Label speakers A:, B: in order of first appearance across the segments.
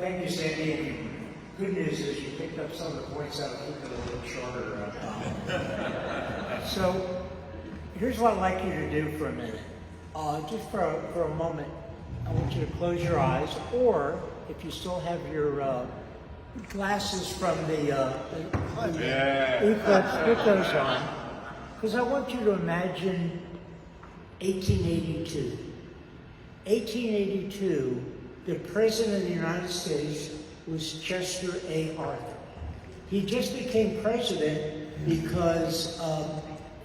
A: Thank you, Sandy. Good news is you picked up some of the points out of keeping it a little shorter. So, here's what I'd like you to do for a minute. Just for a moment, I want you to close your eyes, or if you still have your glasses from the eclipse, put those on. Because I want you to imagine 1882. 1882, the President of the United States was Chester A. Arthur. He just became president because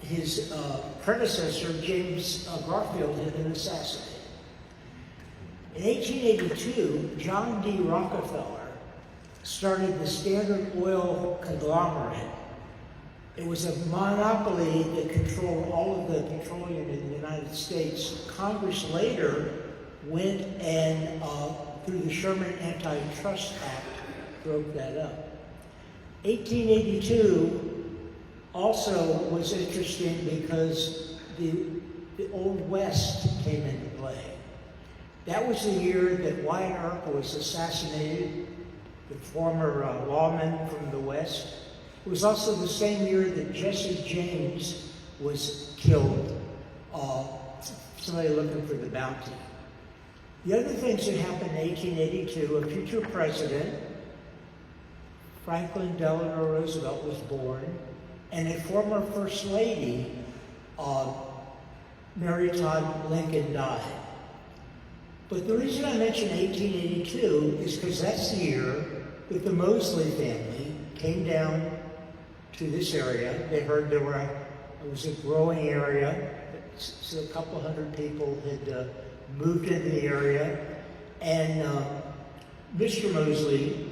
A: his predecessor, James Garfield, had been assassinated. In 1882, John D. Rockefeller started the Standard Oil conglomerate. It was a monopoly that controlled all of the petroleum in the United States. Congress later went and, through the Sherman Antitrust Act, broke that up. 1882 also was interesting because the Old West came into play. That was the year that Wyatt Earp was assassinated, the former lawman from the West. It was also the same year that Jesse James was killed, somebody looking for the bounty. The other things that happened in 1882, a future president, Franklin Delano Roosevelt, was born, and a former First Lady, Mary Todd Lincoln, died. But the reason I mention 1882 is because that's the year that the Moseley family came down to this area. They heard it was a growing area, so a couple hundred people had moved into the area, and Mr. Moseley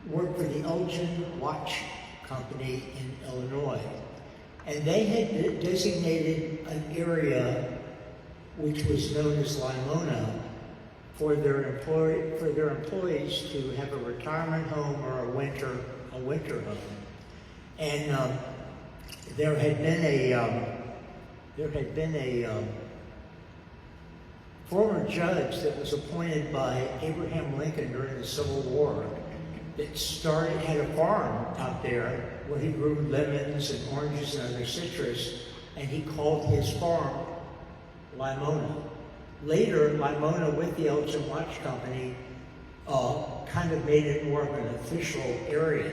A: worked for the Elgin Watch Company in Illinois, and they had designated an area which was known as Limona for their employees to have a retirement home or a winter home. And there had been a former judge that was appointed by Abraham Lincoln during the Civil War that had a farm out there where he grew lemons and oranges and other citrus, and he called his farm Limona. Later, Limona, with the Elgin Watch Company, kind of made it more of an official area.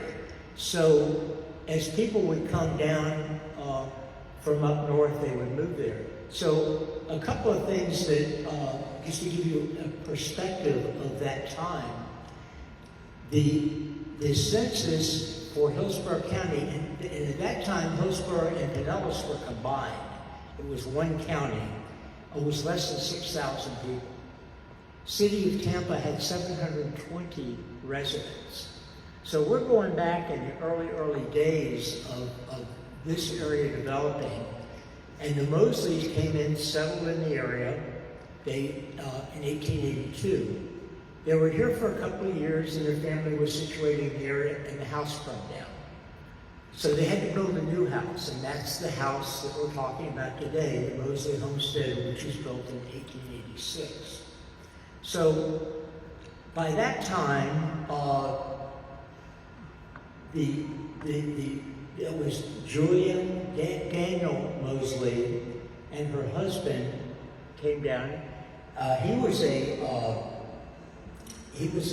A: So as people would come down from up north, they would move there. So a couple of things that, just to give you a perspective of that time, the census for Hillsborough County, and at that time, Hillsborough and Pinellas were combined. It was one county. It was less than 6,000 people. City of Tampa had 720 residents. So we're going back in the early days of this area developing. And the Mosleys came in, settled in the area in 1882. They were here for a couple of years, and their family was situated in the area, and the house burned down. So they had to build a new house, and that's the house that we're talking about today, the Moseley Homestead, which was built in 1886. So by that time, it was Julian Daniel Moseley and her husband came down. He was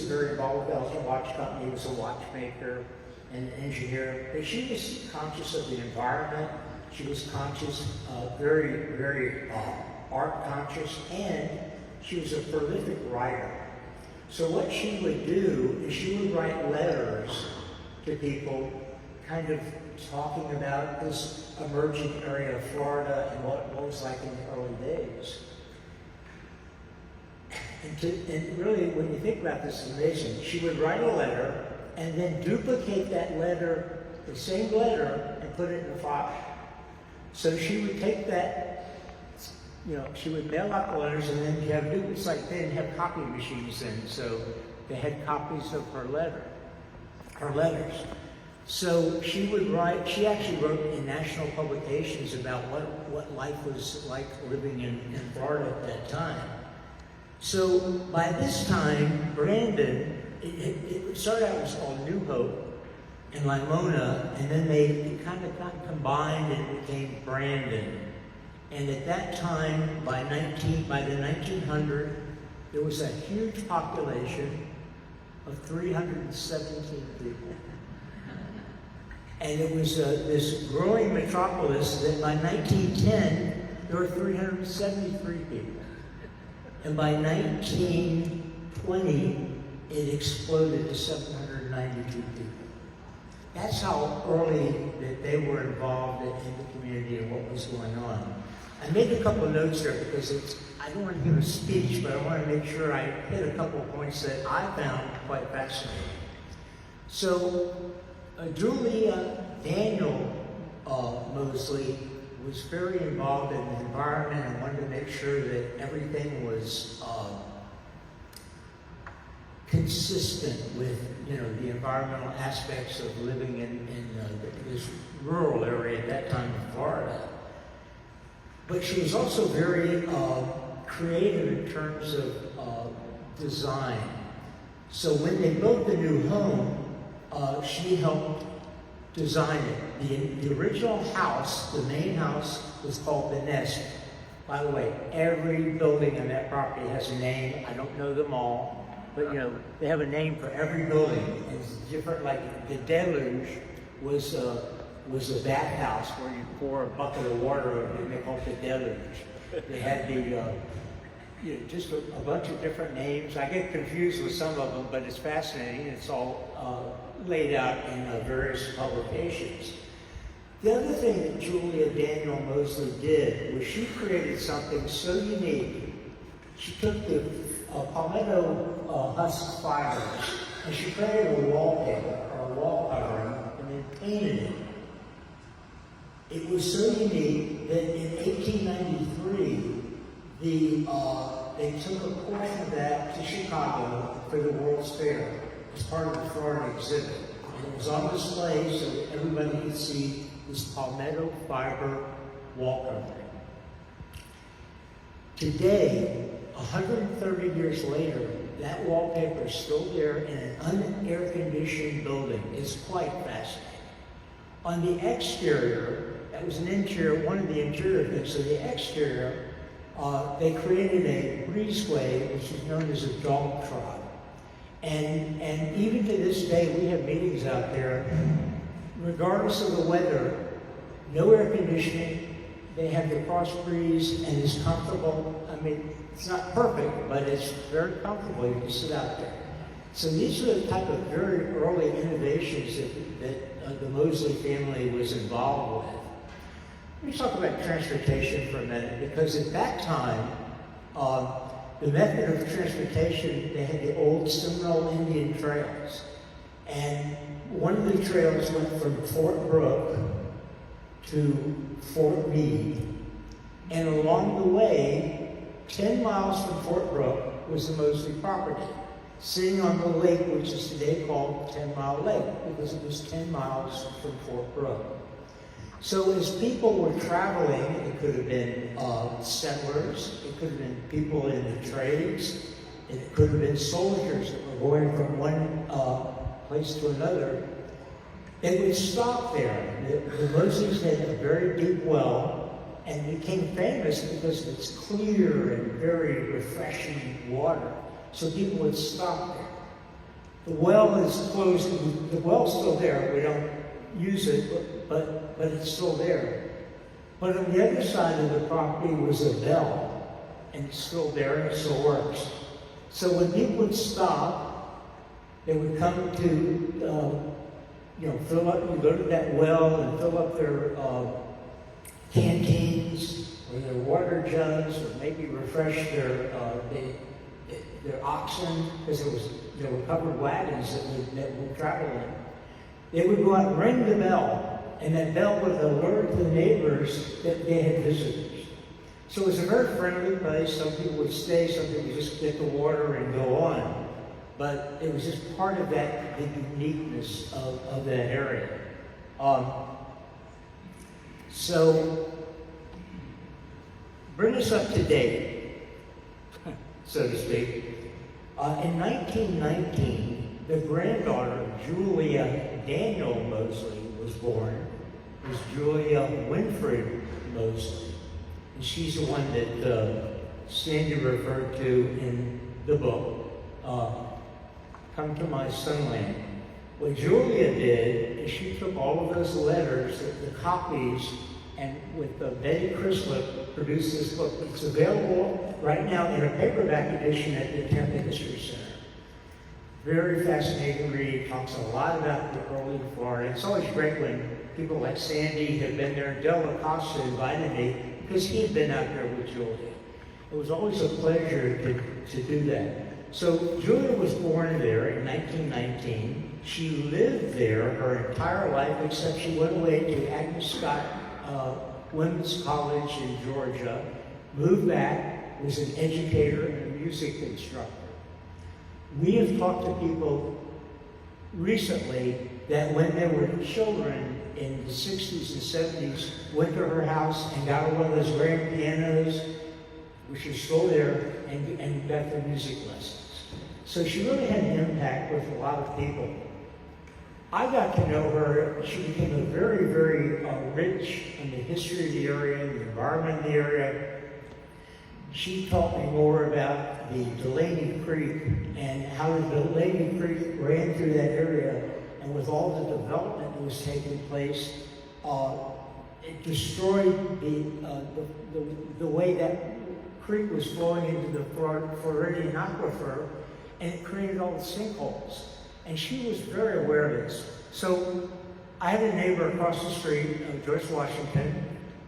A: very involved with the Elgin Watch Company. He was a watchmaker and an engineer. But she was conscious of the environment. She was conscious, very, very art conscious, and she was a prolific writer. So what she would do is she would write letters to people, kind of talking about this emerging area of Florida and what it was like in the early days. And really, when you think about this, it's amazing. She would write a letter and then duplicate that letter, the same letter, and put it in a file. So she would take that, she would mail out the letters, and then it's like they didn't have copy machines then, so they had copies of her letters. So she would write, she actually wrote in national publications about what life was like living in Florida at that time. So by this time, Brandon, it started out as called New Hope and Limona, and then they kind of got combined and it became Brandon. And at that time, by the 1900, there was a huge population of 317 people. And it was this growing metropolis that by 1910, there were 373 people. And by 1920, it exploded to 792 people. That's how early that they were involved in the community and what was going on. I made a couple of notes there because I don't want to give a speech, but I want to make sure I hit a couple of points that I found quite fascinating. So, Julia Daniel Moseley was very involved in the environment and wanted to make sure that everything was consistent with, the environmental aspects of living in this rural area at that time in Florida. But she was also very creative in terms of design. So when they built the new home, she helped design it. The original house, the main house, was called The Nest. By the way, every building on that property has a name. I don't know them all, but they have a name for every building. It's different. Like the Deluge was a bathhouse where you pour a bucket of water over it, and they call it the Deluge. They had just a bunch of different names. I get confused with some of them, but it's fascinating. It's all laid out in various publications. The other thing that Julia Daniel Moseley did was she created something so unique. She took the palmetto husk fibers and she created a wallpaper or a wall covering and then painted it. It was so unique that in 1893, they took a portion of that to Chicago for the World's Fair as part of the Florida exhibit. And it was on display so that everybody could see this palmetto fiber wall covering. Today, 130 years later, that wallpaper is still there in an un-air-conditioned building. It's quite fascinating. On the exterior, that was one of the interior things. So the exterior, they created a breezeway, which is known as a dog trot. And even to this day, we have meetings out there, regardless of the weather, no air conditioning, they have the cross breeze, and it's comfortable. I mean, it's not perfect, but it's very comfortable. You can sit out there. So these are the type of very early innovations that the Moseley family was involved with. Let me talk about transportation for a minute, because at that time, the method of transportation, they had the old Seminole Indian trails. And one of the trails went from Fort Brooke to Fort Meade. And along the way, 10 miles from Fort Brooke was the Moseley property, sitting on the lake, which is today called 10 Mile Lake, because it was 10 miles from Fort Brooke. So as people were traveling, it could have been settlers, it could have been people in the trades, and it could have been soldiers that were going from one place to another. They would stop there. The Mosleys had a very deep well, and became famous because of its clear and very refreshing water. So people would stop there. The well is closed. The well's still there. We don't use it, but it's still there. But on the other side of the property was a bell, and it's still there and it still works. So when people would stop, they would come to fill up. You go to that well and fill up their canteens or their water jugs, or maybe refresh their oxen, because there were covered wagons that would travel in. They would go out and ring the bell, and that bell would alert the neighbors that they had visitors. So it was a very friendly place. Some people would stay, some people would just get the water and go on. But it was just part of the uniqueness of that area. So, bring us up to date. so to speak. In 1919, the granddaughter, Julia Daniel Moseley, was born. It was Julia Winfred Moseley. And she's the one that Sandy referred to in the book, Come to My Sunland. What Julia did is she took all of those letters, the copies, and with Betty Crislip produced this book. It's available right now in a paperback edition at the Tampa History Center. Very fascinating read. Talks a lot about the early Florida. It's always great when people like Sandy have been there. Del Acosta invited me because he had been out there with Julia. It was always a pleasure to do that. So Julia was born there in 1919. She lived there her entire life, except she went away to Agnes Scott Women's College in Georgia, moved back, was an educator and a music instructor. We have talked to people recently that when they were children in the 60s and 70s, went to her house and got one of those grand pianos, which is still there, and got their music lessons. So she really had an impact with a lot of people. I got to know her. She became a very, very rich in the history of the area, the environment of the area. She taught me more about the Delaney Creek and how the Delaney Creek ran through that area. And with all the development that was taking place, it destroyed the way that creek was flowing into the Floridian aquifer, and it created all the sinkholes. And she was very aware of this. So I had a neighbor across the street, Joyce Washington,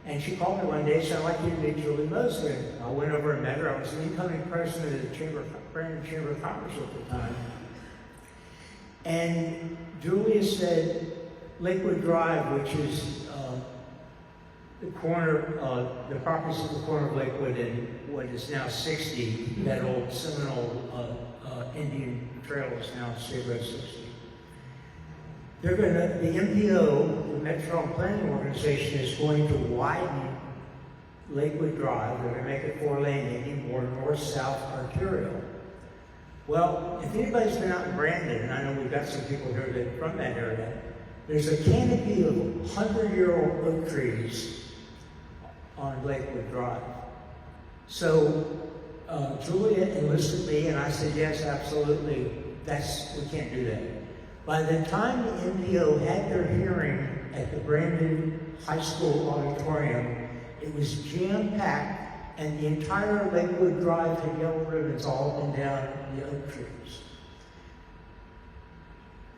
A: and she called me one day and said, I'd like you to meet Julie Moseley. I went over and met her. I was the incoming president of the Brandon Chamber of Commerce at the time. And Julia said, Lakewood Drive, which is the properties at the corner of Lakewood and what is now 60, that old Seminole Indian Trail is now State Road 60. The MPO, the Metropolitan Planning Organization, is going to widen Lakewood Drive. They're going to make it 4-lane, making more north-south arterial. Well, if anybody's been out in Brandon, and I know we've got some people here that are from that area, there's a canopy of 100-year-old oak trees on Lakewood Drive. So Julia enlisted me, and I said, yes, absolutely, we can't do that. By the time the MPO had their hearing at the Brandon High School auditorium, it was jam-packed, and the entire Lakewood Drive had yellow ribbons all up and down the oak trees.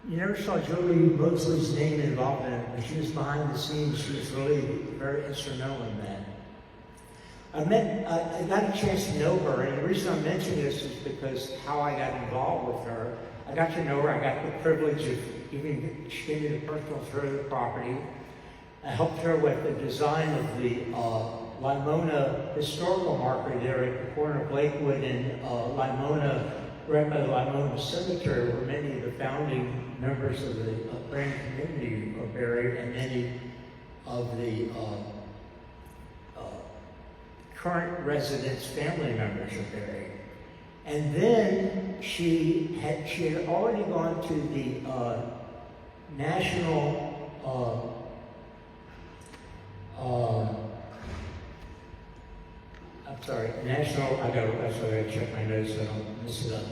A: You never saw Julie Moseley's name involved in it, but she was behind the scenes. She was really very instrumental in that. I got a chance to know her, and the reason I'm mentioning this is because how I got involved with her. I got to know her. I got the privilege of even giving the personal tour of the property. I helped her with the design of the Limona historical marker there at the corner of Lakewood and Limona, right by the Limona Cemetery, where many of the founding members of the Brandon community are buried, and many of the current residents' family members are buried. And then she had already gone to the national I gotta check my notes so I don't miss it up.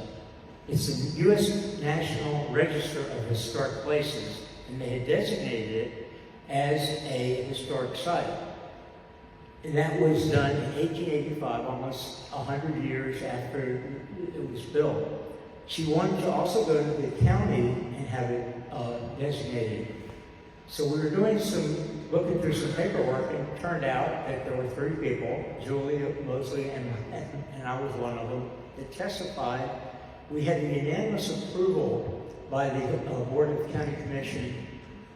A: It's the U.S. National Register of Historic Places, and they had designated it as a historic site. And that was done in 1885, almost 100 years after it was built. She wanted to also go to the county and have it designated. So we were looking through some paperwork, and it turned out that there were 3 people, Julia Moseley and I was one of them, that testified. We had a unanimous approval by the Board of County Commission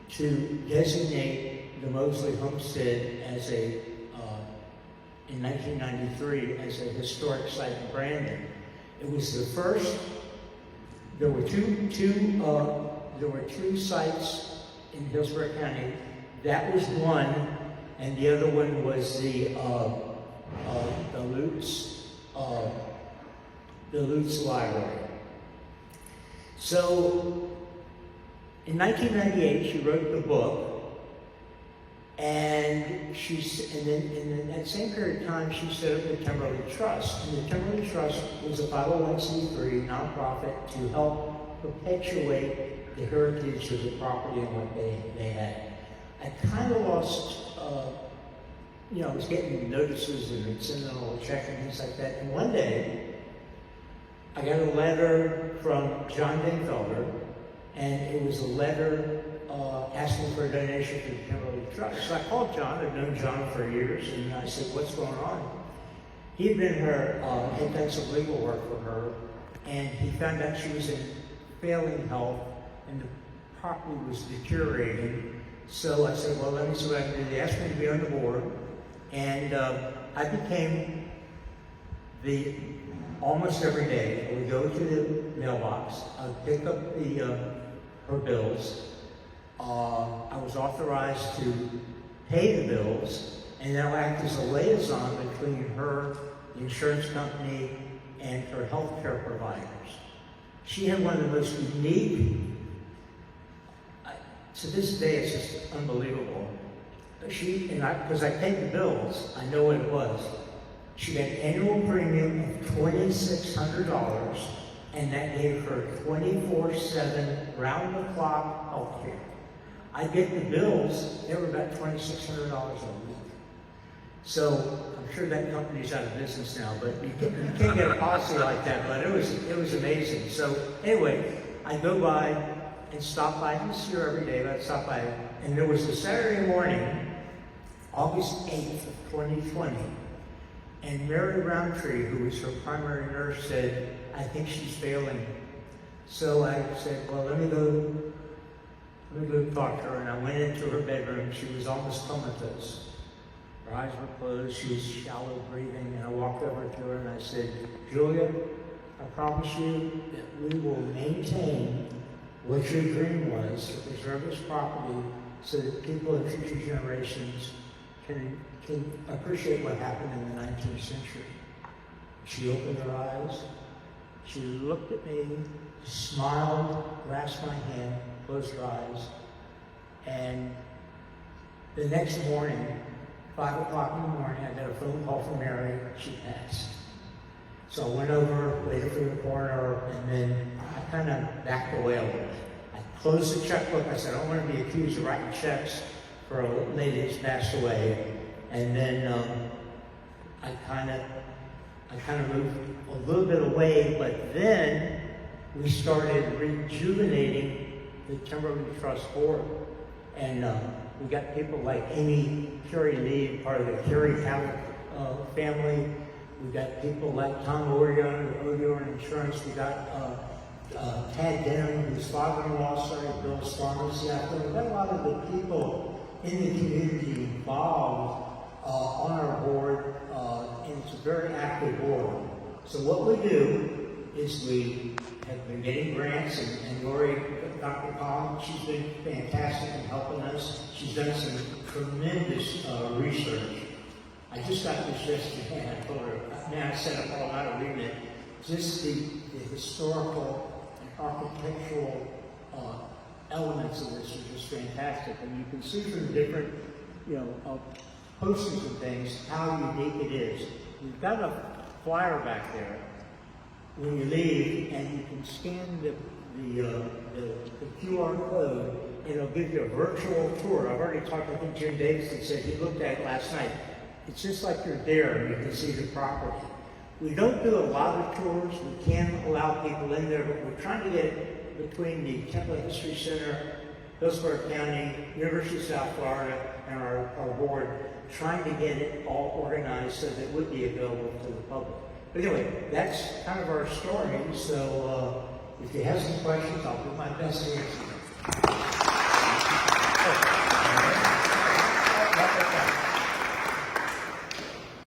A: to designate the Moseley Homestead as in 1993 as a historic site in Brandon. It was the first. There were two sites in Hillsborough County. That was one, and the other one was the Lutz the Lutz Library. So, in 1998, she wrote the book, and then in that same period of time, she set up the Timberlake Trust. And the Timberlake Trust was a 501c3 nonprofit to help perpetuate the heritage of the property and what they had. I kind of lost, I was getting notices and sending a little check and things like that. And one day, I got a letter from John Dingfelder, and it was a letter asking for a donation to the Timberlake Trust. So I called John. I've known John for years, and I said, "What's going on?" He had been had done some legal work for her, and he found out she was in failing health, and the property was deteriorating. So I said, "Well, let me see what I can do." They asked me to be on the board, and I became almost every day. I would go to the mailbox. I would pick up her bills. I was authorized to pay the bills, and then I would act as a liaison between her, the insurance company, and her health care providers. She had one of the most unique, to this day it's just unbelievable. Because I paid the bills, I know what it was. She had an annual premium of $2,600, and that gave her 24/7 round-the-clock health care. I get the bills, they were about $2,600 a week. So I'm sure that company's out of business now, but you can't get a policy like that, but it was amazing. So anyway, I go by and stop by, I see her every day, but I'd stop by, and there was a Saturday morning, August 8th of 2020, and Mary Roundtree, who was her primary nurse, said, "I think she's failing." So I said, "Well, let me go talk to her," and I went into her bedroom. She was almost comatose. Her eyes were closed, she was shallow breathing, and I walked over to her and I said, "Julia, I promise you that we will maintain what your dream was to preserve this property so that people in future generations can appreciate what happened in the 19th century." She opened her eyes, she looked at me, smiled, grasped my hand, closed her eyes, and the next morning, 5 o'clock in the morning, I got a phone call from Mary. She passed. So I went over, waited for the coroner, and then I kind of backed away a little bit. I closed the checkbook. I said, "I don't want to be accused of writing checks for a lady that's passed away." And then I kind of moved a little bit away, but then we started rejuvenating the Timberlake Trust Board. And we got people like Amy Carey Lee, part of the Carey family. We got people like Tom Orion of Orion Insurance. We got Tad Denham, whose father-in-law started Bill's Pharmacy out there. We got a lot of the people in the community involved on our board, and it's a very active board. So what we do is we have been getting grants, and Lori, Dr. Collins, she's been fantastic in helping us. She's done some tremendous research. I just got this yesterday, and I told her, man, I set up all night of reading it. Just the historical and architectural elements of this are just fantastic. And you can see from the different, postings and things how unique it is. We've got a flyer back there when you leave, and you can scan the QR code, and it'll give you a virtual tour. I've already talked, I think Jim Davidson said he looked at it last night. It's just like you're there and you can see the property. We don't do a lot of tours. We can allow people in there, but we're trying to get it between the Tampa History Center, Hillsborough County, University of South Florida, and our board, trying to get it all organized so that it would be available to the public. But anyway, that's kind of our story. So if you have some questions, I'll do my best to answer them.